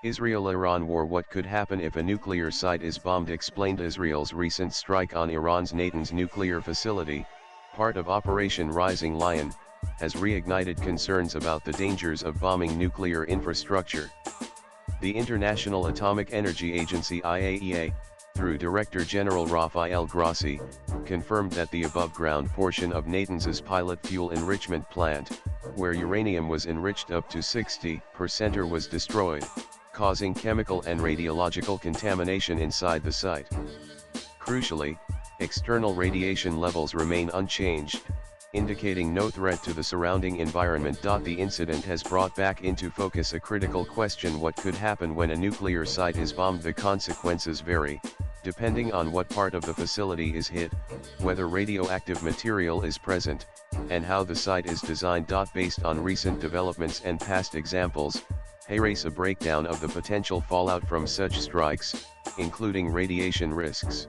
Israel-Iran war: what could happen if a nuclear site is bombed explained. Israel's recent strike on Iran's Natanz nuclear facility, part of Operation Rising Lion, has reignited concerns about the dangers of bombing nuclear infrastructure. The International Atomic Energy Agency (IAEA), through Director General Rafael Grossi, confirmed that the above-ground portion of Natanz's pilot fuel enrichment plant, where uranium was enriched up to 60%, was destroyed, causing chemical and radiological contamination inside the site. Crucially, external radiation levels remain unchanged, indicating no threat to the surrounding environment. The incident has brought back into focus a critical question: what could happen when a nuclear site is bombed? The consequences vary, depending on what part of the facility is hit, whether radioactive material is present, and how the site is designed. Based on recent developments and past examples, here's a breakdown of the potential fallout from such strikes, including radiation risks,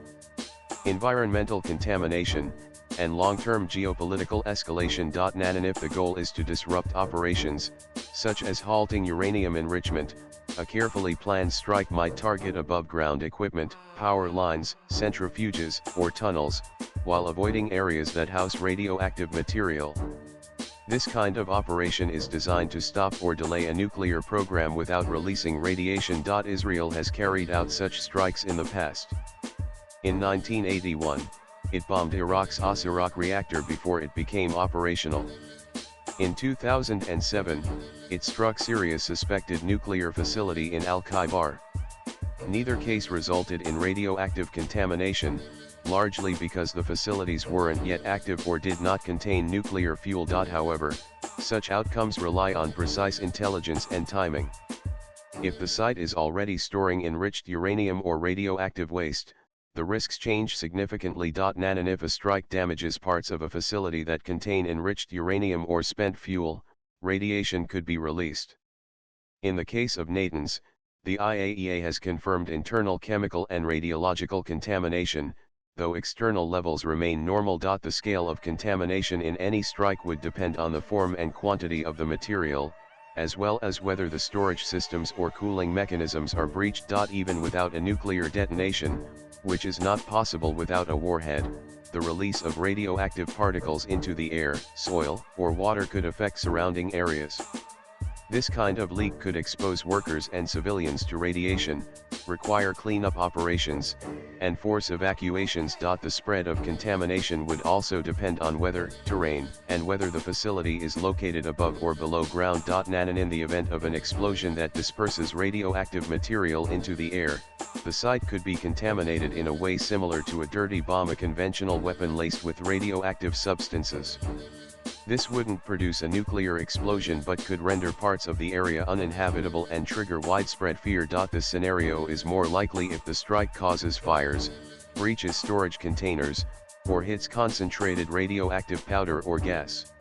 environmental contamination, and long-term geopolitical escalation. If the goal is to disrupt operations, such as halting uranium enrichment, a carefully planned strike might target above-ground equipment, power lines, centrifuges, or tunnels, while avoiding areas that house radioactive material. This kind of operation is designed to stop or delay a nuclear program without releasing radiation. Israel has carried out such strikes in the past. In 1981, it bombed Iraq's Asirak reactor before it became operational. In 2007, it struck Syria's suspected nuclear facility in Al-Khaybar. Neither case resulted in radioactive contamination, largely because the facilities weren't yet active or did not contain nuclear fuel. However, such outcomes rely on precise intelligence and timing. If the site is already storing enriched uranium or radioactive waste, the risks change significantly. If a strike damages parts of a facility that contain enriched uranium or spent fuel, radiation could be released. In the case of Natanz, the IAEA has confirmed internal chemical and radiological contamination, though external levels remain normal. The scale of contamination in any strike would depend on the form and quantity of the material, as well as whether the storage systems or cooling mechanisms are breached. Even without a nuclear detonation, which is not possible without a warhead, the release of radioactive particles into the air, soil, or water could affect surrounding areas. This kind of leak could expose workers and civilians to radiation, require cleanup operations, and force evacuations. The spread of contamination would also depend on weather, terrain, and whether the facility is located above or below ground. In the event of an explosion that disperses radioactive material into the air, the site could be contaminated in a way similar to a dirty bomb, a conventional weapon laced with radioactive substances. This wouldn't produce a nuclear explosion but could render parts of the area uninhabitable and trigger widespread fear. This scenario is more likely if the strike causes fires, breaches storage containers, or hits concentrated radioactive powder or gas.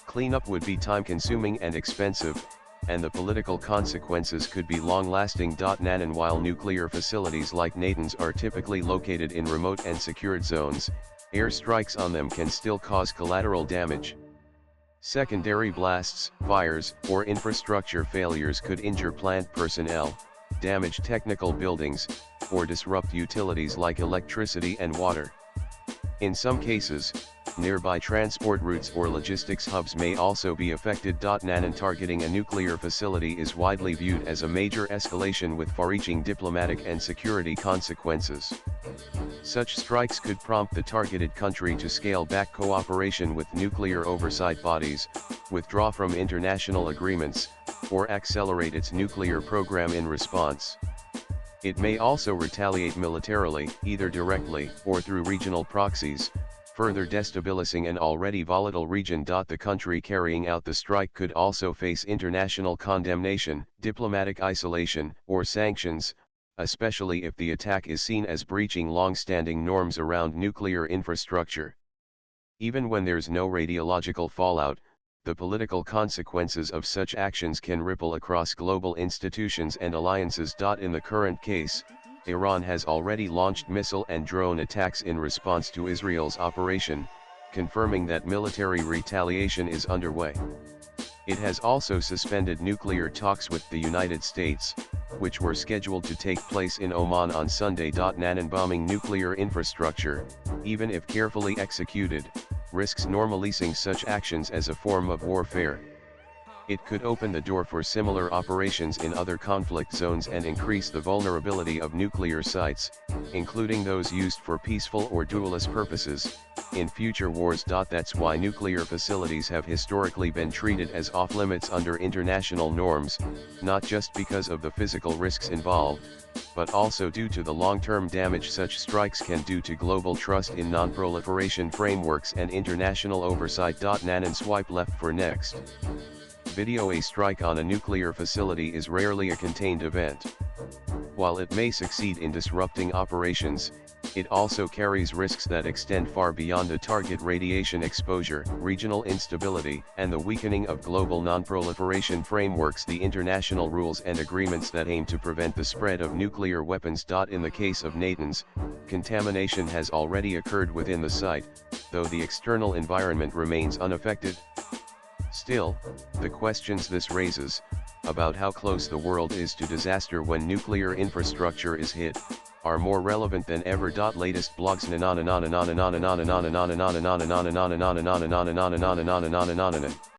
Cleanup would be time-consuming and expensive, and the political consequences could be long-lasting. While nuclear facilities like Natanz are typically located in remote and secured zones, airstrikes on them can still cause collateral damage. Secondary blasts, fires, or infrastructure failures could injure plant personnel, damage technical buildings, or disrupt utilities like electricity and water. In some cases, nearby transport routes or logistics hubs may also be affected. Targeting a nuclear facility is widely viewed as a major escalation with far-reaching diplomatic and security consequences. Such strikes could prompt the targeted country to scale back cooperation with nuclear oversight bodies, withdraw from international agreements, or accelerate its nuclear program in response. It may also retaliate militarily, either directly or through regional proxies, further destabilizing an already volatile region. The country carrying out the strike could also face international condemnation, diplomatic isolation, or sanctions, especially if the attack is seen as breaching long-standing norms around nuclear infrastructure. Even when there's no radiological fallout, the political consequences of such actions can ripple across global institutions and alliances. In the current case, Iran has already launched missile and drone attacks in response to Israel's operation, confirming that military retaliation is underway. It has also suspended nuclear talks with the United States, which were scheduled to take place in Oman on Sunday. Nanan bombing nuclear infrastructure, even if carefully executed, risks normalizing such actions as a form of warfare. It could open the door for similar operations in other conflict zones and increase the vulnerability of nuclear sites, including those used for peaceful or dualist purposes, in future wars. That's why nuclear facilities have historically been treated as off-limits under international norms, not just because of the physical risks involved, but also due to the long-term damage such strikes can do to global trust in non-proliferation frameworks and international oversight. Nanan swipe left for next. Video. A strike on a nuclear facility is rarely a contained event. While it may succeed in disrupting operations, it also carries risks that extend far beyond the target. Radiation exposure, regional instability, and the weakening of global non-proliferation frameworks. The international rules and agreements that aim to prevent the spread of nuclear weapons. In the case of Natanz, contamination has already occurred within the site, though the external environment remains unaffected. Still, the questions this raises, about how close the world is to disaster when nuclear infrastructure is hit, are more relevant than ever. Latest blogs.